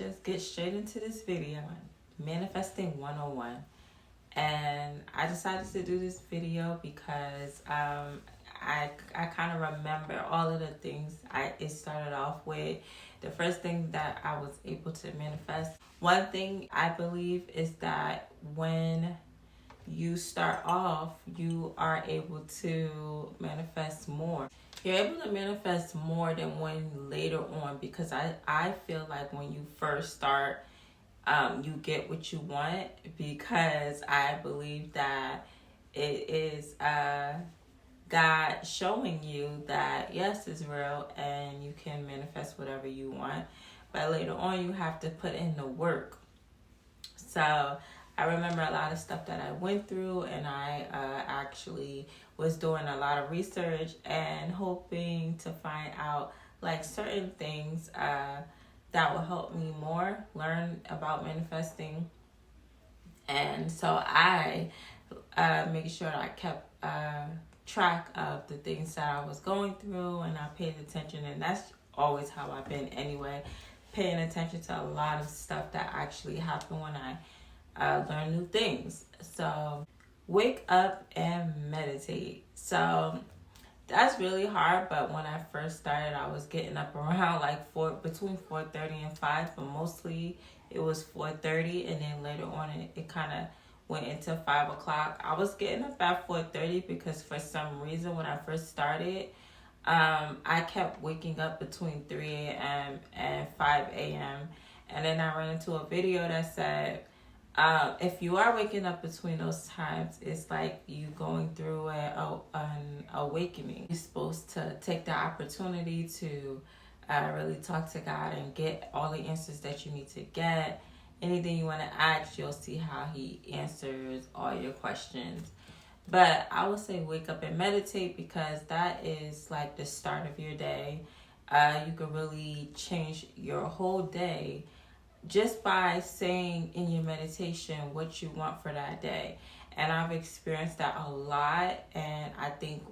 just get straight into this video, Manifesting 101. And I decided to do this video because I kind of remember all of the things it started off with. The first thing that I was able to manifest. One thing I believe is that when you start off, you are able to manifest more. You're able to manifest more than when later on, because I feel like when you first start, you get what you want, because I believe that it is God showing you that yes, it's real and you can manifest whatever you want. But later on, you have to put in the work. So I remember a lot of stuff that I went through, and I actually was doing a lot of research and hoping to find out like certain things that will help me more learn about manifesting. And so I made sure I kept track of the things that I was going through, and I paid attention. And that's always how I've been anyway, paying attention to a lot of stuff that actually happened when I learn new things. So wake up and meditate. So that's really hard, but when I first started, I was getting up around like between 4:30 and 5, but mostly it was 4:30, and then later on it kind of went into 5 o'clock. I was getting up at 4:30 because for some reason when I first started, I kept waking up between 3 a.m. and 5 a.m. And then I ran into a video that said, if you are waking up between those times, it's like you going through an awakening. You're supposed to take the opportunity to really talk to God and get all the answers that you need to get. Anything you want to ask, you'll see how He answers all your questions. But I would say wake up and meditate, because that is like the start of your day. You can really change your whole day just by saying in your meditation what you want for that day. And I've experienced that a lot, and I think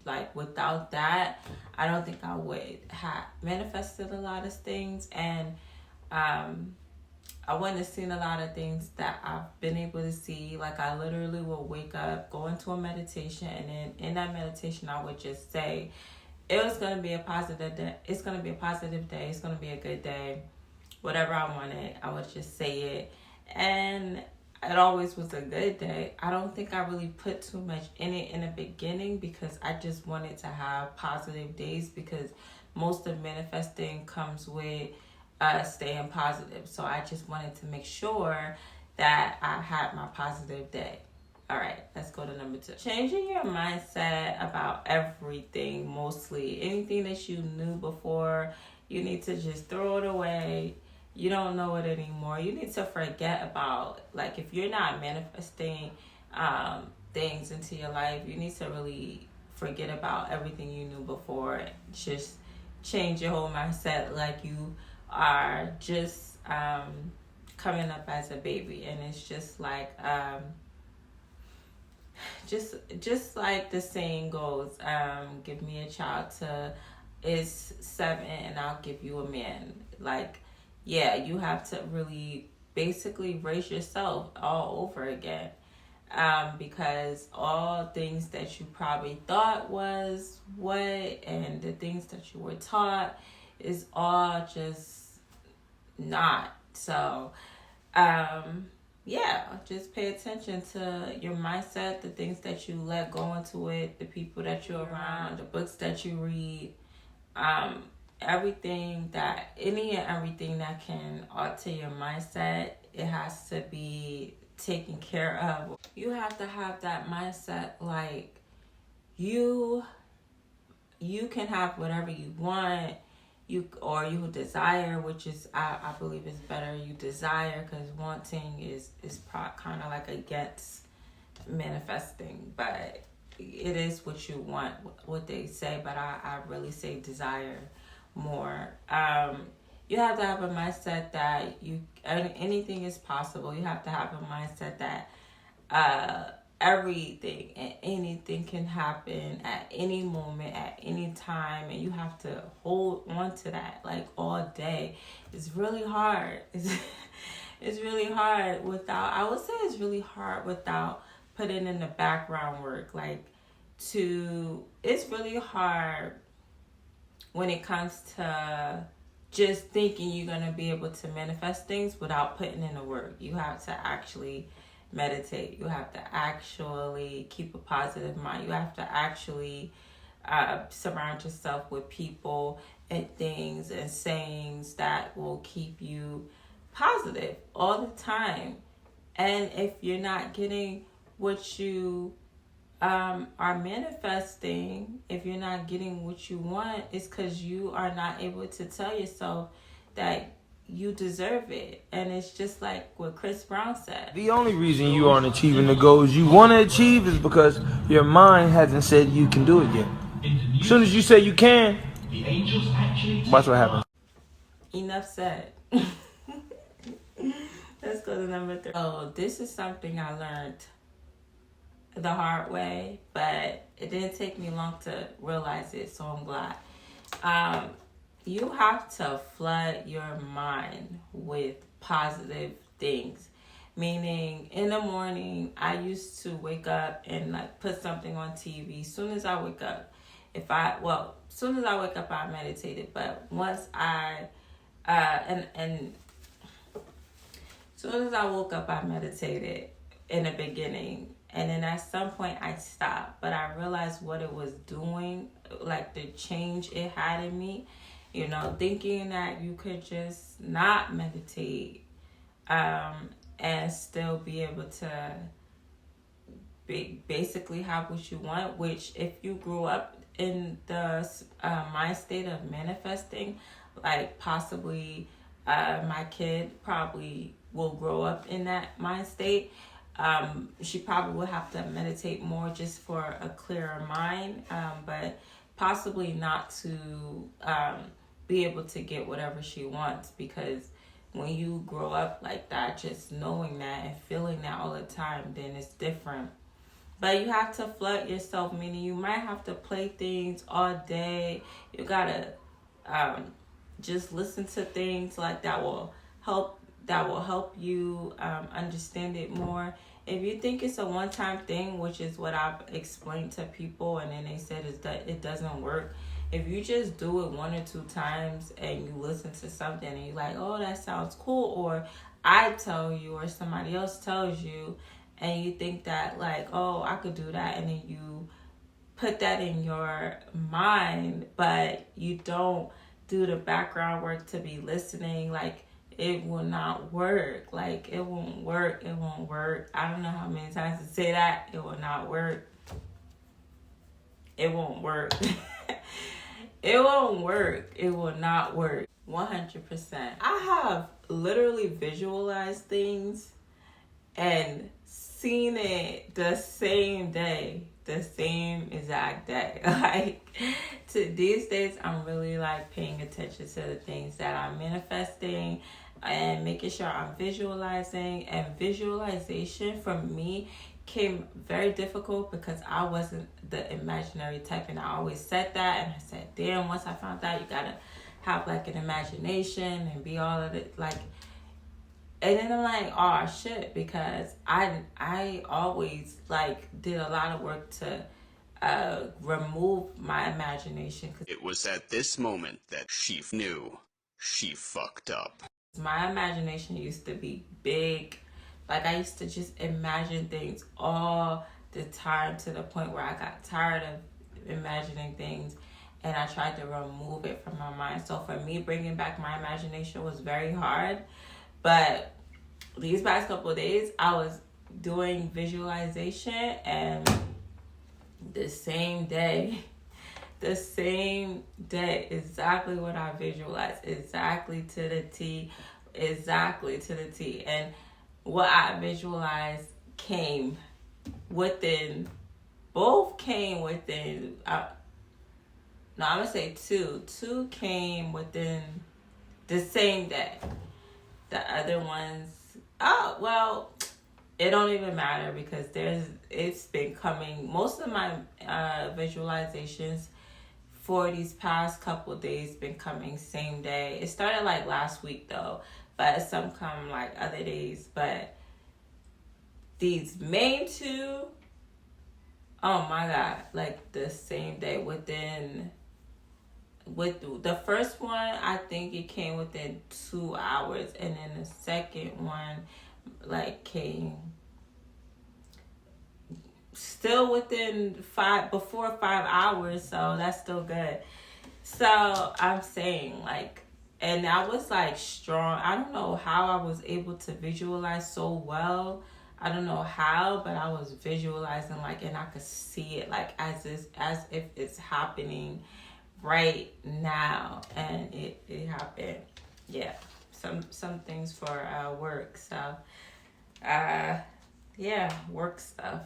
like without that, I don't think I would have manifested a lot of things, and I wouldn't have seen a lot of things that I've been able to see. Like I literally will wake up, go into a meditation, and then in that meditation I would just say it was going to be a positive day. It's going to be a positive day. It's going to be a good day. Whatever I wanted, I would just say it. And it always was a good day. I don't think I really put too much in it in the beginning, because I just wanted to have positive days, because most of manifesting comes with staying positive. So I just wanted to make sure that I had my positive day. All right, let's go to number 2. Changing your mindset about everything, mostly. Anything that you knew before, you need to just throw it away. You don't know it anymore. You need to forget about, like, if you're not manifesting things into your life, you need to really forget about everything you knew before. Just change your whole mindset like you are just coming up as a baby. And it's just like just like the saying goes, give me a child is 7 and I'll give you a man. Like, yeah, you have to really basically raise yourself all over again, because all things that you probably thought was what, and the things that you were taught is all just not. So yeah, just pay attention to your mindset, the things that you let go into it, the people that you're around, the books that you read, everything that can alter your mindset, it has to be taken care of. You have to have that mindset like you can have whatever you want, you desire, which is I believe is better. You desire, because wanting is kind of like against manifesting, but it is what you want, what they say. But I really say desire more. You have to have a mindset that anything is possible. You have to have a mindset that everything and anything can happen at any moment, at any time, and you have to hold on to that like all day. It's really hard. It's really hard without, I would say it's really hard without putting in the background work. Like, it's really hard when it comes to just thinking you're going to be able to manifest things without putting in the work. You have to actually meditate. You have to actually keep a positive mind. You have to actually surround yourself with people and things and sayings that will keep you positive all the time. And if you're not getting what you are manifesting, if you're not getting what you want, it's because you are not able to tell yourself that you deserve it. And it's just like what Chris Brown said. The only reason you aren't achieving the goals you want to achieve is because your mind hasn't said you can do it yet. As soon as you say you can, watch what happens. Enough said. Let's go to number 3. Oh, this is something I learned the hard way, but it didn't take me long to realize it, so I'm glad. You have to flood your mind with positive things. Meaning, in the morning, I used to wake up and like put something on TV. Soon as I wake up, soon as I wake up, I meditated. But once I, soon as I woke up, I meditated in the beginning. And then at some point I stopped, but I realized what it was doing, like the change it had in me, thinking that you could just not meditate, and still be able to basically have what you want, which if you grew up in the mind state of manifesting, like possibly my kid probably will grow up in that mind state. She probably will have to meditate more just for a clearer mind, but possibly not to be able to get whatever she wants, because when you grow up like that, just knowing that and feeling that all the time, then it's different. But you have to flood yourself, meaning you might have to play things all day. You gotta just listen to things like that will help you understand it more. If you think it's a one-time thing, which is what I've explained to people, and then they said it doesn't work. If you just do it 1 or 2 times and you listen to something and you're like, oh, that sounds cool, or I tell you or somebody else tells you, and you think that like, oh, I could do that, and then you put that in your mind, but you don't do the background work to be listening, like, it will not work. Like, it won't work. It won't work. I don't know how many times to say that. It will not work. It won't work. It won't work. It will not work. 100%. I have literally visualized things and seen it the same day, the same exact day. Like, to these days, I'm really like paying attention to the things that I'm manifesting and making sure I'm visualizing. And visualization for me came very difficult because I wasn't the imaginary type, and I always said that, and I said, damn, once I found out you gotta have like an imagination and be all of it, like, and then I'm like, oh shit, because I always like did a lot of work to remove my imagination. It was at this moment that she knew she fucked up. My imagination used to be big. Like, I used to just imagine things all the time to the point where I got tired of imagining things, and I tried to remove it from my mind. So for me, bringing back my imagination was very hard. But these past couple of days, I was doing visualization, and the same day, exactly what I visualized, exactly to the T. And what I visualized came within, I'm going to say 2. 2 came within the same day. The other ones, it don't even matter because it's been coming. Most of my visualizations for these past couple days been coming same day. It started like last week though, but some come like other days. But these main two, oh my God, like the same day with the first one, I think it came within 2 hours, and then the second one like came still within before 5 hours, so that's still good. So I'm saying like, and I was like strong. I don't know how I was able to visualize so well. I don't know how, but I was visualizing like, and I could see it like as if it's happening right now, and it happened. Yeah, some things for work. So yeah, work stuff.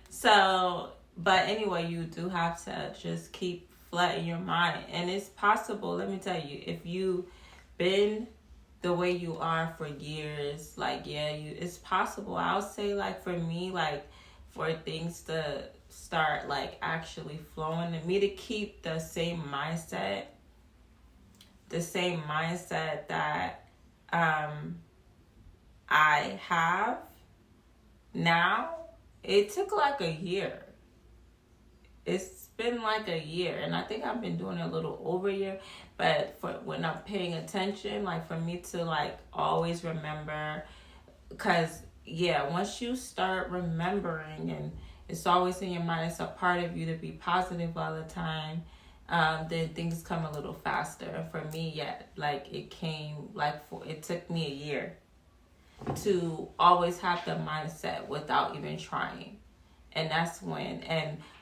So, but anyway, you do have to just keep flooding your mind, and it's possible. Let me tell you, if you been the way you are for years, like, yeah, it's possible. I'll say, like, for me, like, for things to start like actually flowing, and me to keep the same mindset that I have now, it took like a year. It's been like a year, and I think I've been doing it a little over a year, but for when I'm paying attention, like for me to like always remember, because yeah, once you start remembering and it's always in your mind, it's a part of you to be positive all the time, then things come a little faster. And for me, yeah, like it came, like it took me a year to always have the mindset without even trying. And that's when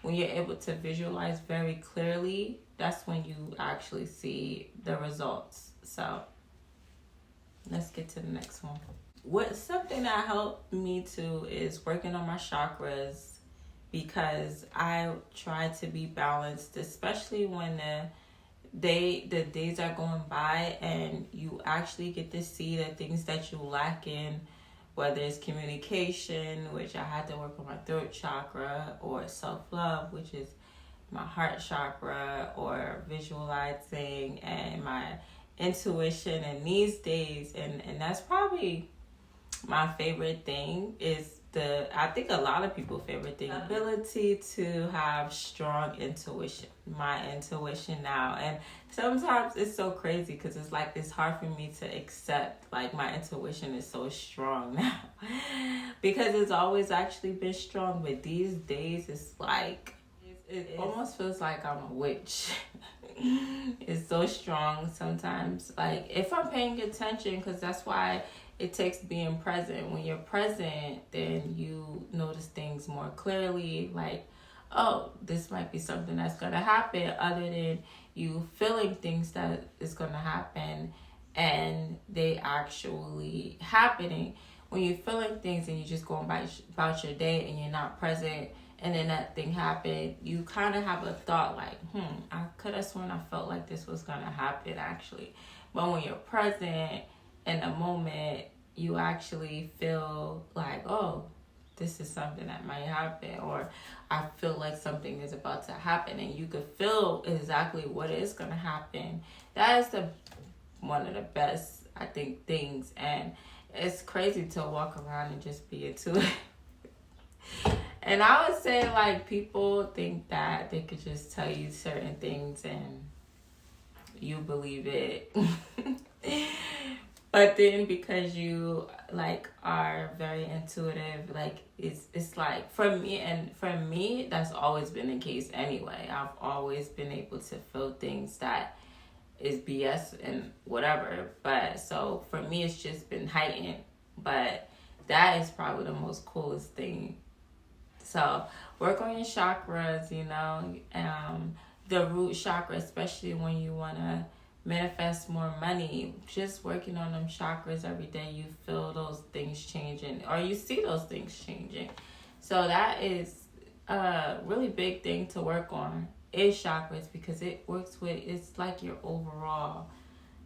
you're able to visualize very clearly, that's when you actually see the results. So let's get to the next one. Something that helped me too is working on my chakras, because I try to be balanced, especially when the days are going by and you actually get to see the things that you lack in, whether it's communication, which I had to work on my throat chakra, or self-love, which is my heart chakra, or visualizing and my intuition. And these days, and that's probably my favorite thing, is I think a lot of people's favorite thing, ability to have strong intuition. My intuition now, and sometimes it's so crazy because it's like it's hard for me to accept like my intuition is so strong now, because it's always actually been strong, but these days it's like it almost feels like I'm a witch. It's so strong sometimes, like if I'm paying attention, because that's why it takes being present. When you're present, then you notice things more clearly, like, oh, this might be something that's going to happen, other than you feeling things that is going to happen and they actually happening. When you're feeling things and you're just going about your day and you're not present, and then that thing happened, you kind of have a thought like, I could have sworn I felt like this was going to happen actually. But when you're present in a moment, you actually feel like, oh, this is something that might happen, or I feel like something is about to happen, and you could feel exactly what is going to happen. That is one of the best, I think, things. And it's crazy to walk around and just be into it. And I would say, like, people think that they could just tell you certain things and you believe it. But then because you, like, are very intuitive, like, it's like, for me, that's always been the case anyway. I've always been able to feel things that is BS and whatever. But, so, for me, it's just been heightened. But that is probably the most coolest thing. So, work on your chakras, you know, the root chakra, especially when you want to manifest more money. Just working on them chakras every day, you feel those things changing, or you see those things changing. So that is a really big thing to work on, is chakras, because it works with, it's like your overall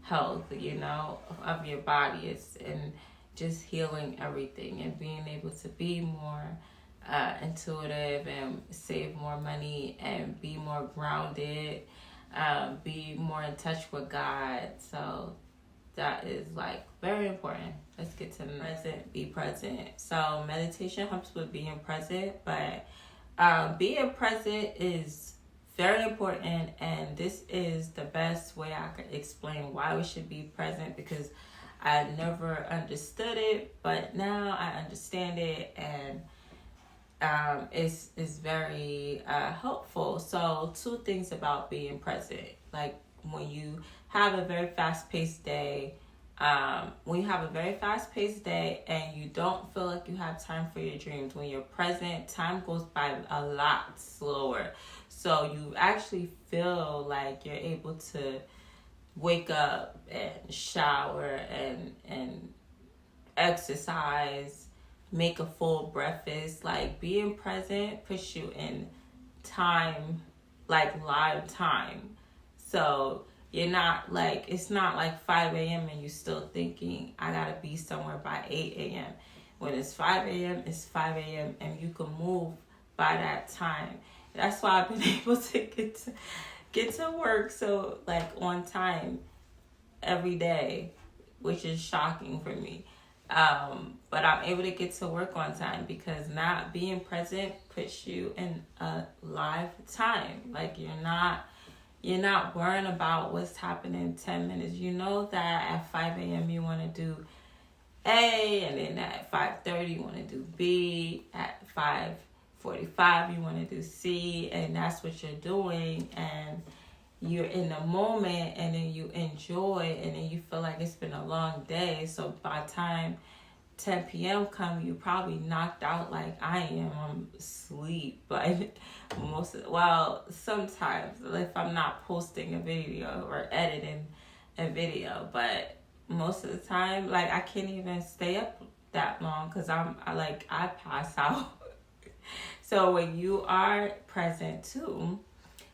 health, you know, of your body. And just healing everything and being able to be more intuitive and save more money and be more grounded, be more in touch with God. So that is like very important. Let's get to the present. Be present. So meditation helps with being present, but being present is very important, and this is the best way I could explain why we should be present, because I never understood it, but now I understand it, and it's very helpful. So 2 things about being present. Like when you have a very fast-paced day, and you don't feel like you have time for your dreams, when you're present, time goes by a lot slower. So you actually feel like you're able to wake up and shower and exercise, make a full breakfast. Like being present puts you in time, like live time. So you're not like, it's not like 5 a.m. and you're still thinking, I gotta be somewhere by 8 a.m. When it's 5 a.m., it's 5 a.m. and you can move by that time. That's why I've been able to get to work so like on time every day, which is shocking for me. But I'm able to get to work on time because not being present puts you in a live time. Like you're not worrying about what's happening in 10 minutes. You know that at 5 a.m. you want to do A, and then at 5:30 you want to do B, at 5:45 you want to do C, and that's what you're doing, and you're in the moment, and then you enjoy, and then you feel like it's been a long day. So by the time 10 p.m. come, you probably knocked out like I am. I'm asleep, but sometimes if I'm not posting a video or editing a video, but most of the time, like I can't even stay up that long because I pass out. So when you are present too,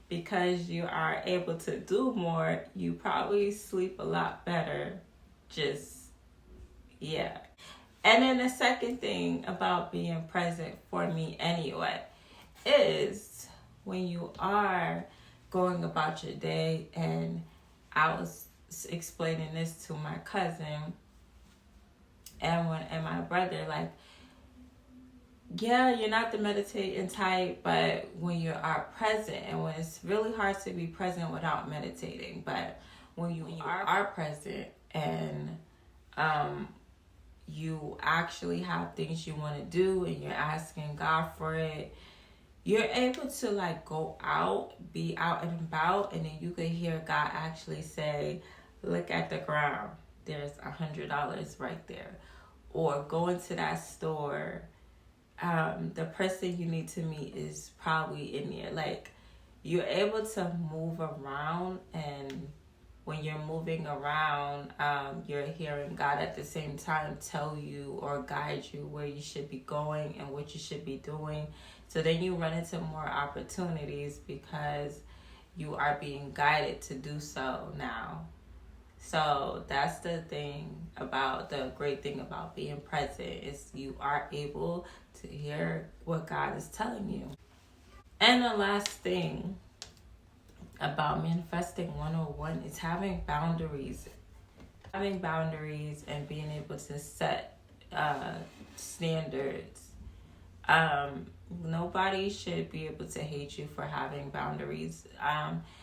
because you are able to do more, you probably sleep a lot better. Yeah. And then the second thing about being present for me anyway is when you are going about your day, and I was explaining this to my cousin and my brother, like, yeah, you're not the meditating type, but when you are present, and when it's really hard to be present without meditating, but when you are present and you actually have things you want to do and you're asking God for it, you're able to like go out, be out and about, and then you could hear God actually say, look at the ground, there's $100 right there. Or go into that store, the person you need to meet is probably in there. Like, you're able to move around, and when you're moving around, you're hearing God at the same time tell you or guide you where you should be going and what you should be doing. So then you run into more opportunities because you are being guided to do so now. So that's the great thing about being present, is you are able to hear what God is telling you. And the last thing about manifesting 101 is having boundaries. Having boundaries and being able to set standards. Nobody should be able to hate you for having boundaries.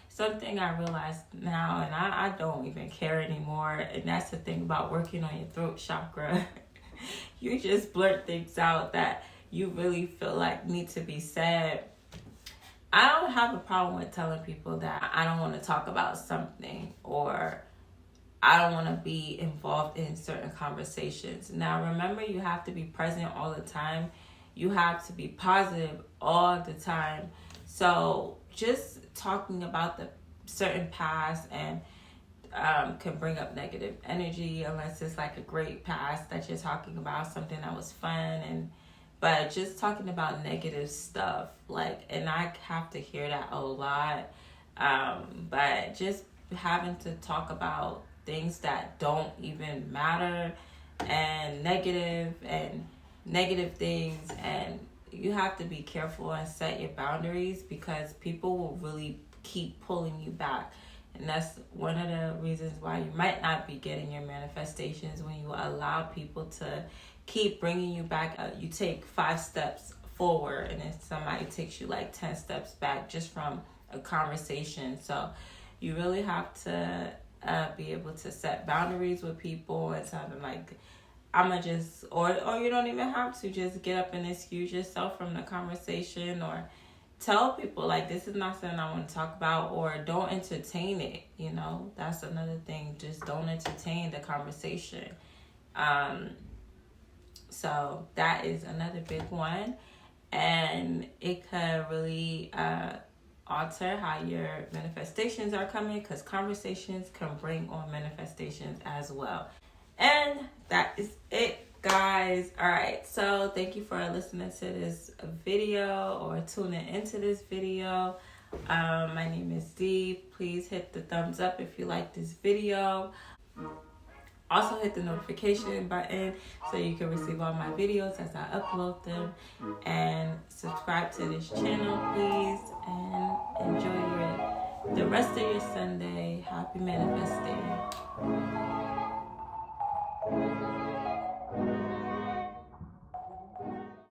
Something I realize now, and I don't even care anymore, and that's the thing about working on your throat chakra. You just blurt things out that you really feel like need to be said. I don't have a problem with telling people that I don't want to talk about something, or I don't want to be involved in certain conversations. Now, remember, you have to be present all the time. You have to be positive all the time. So just talking about the certain past and can bring up negative energy, unless it's like a great past that you're talking about, something that was fun, but just talking about negative stuff, like, and I have to hear that a lot. But just having to talk about things that don't even matter and negative things, and you have to be careful and set your boundaries, because people will really keep pulling you back. And that's one of the reasons why you might not be getting your manifestations, when you allow people to keep bringing you back. You take 5 steps forward and then somebody takes you like 10 steps back just from a conversation. So you really have to be able to set boundaries with people and tell them like, I'ma just, or you don't even have to just get up and excuse yourself from the conversation, or tell people like, this is not something I want to talk about, or don't entertain it. You know, that's another thing. Just don't entertain the conversation. So that is another big one, and it could really alter how your manifestations are coming, because conversations can bring on manifestations as well. And that is it, guys. All right, so thank you for listening to this video or tuning into this video. My name is Dee. Please hit the thumbs up if you like this video. Also hit the notification button so you can receive all my videos as I upload them, and subscribe to this channel, please, and enjoy the rest of your Sunday. Happy manifesting.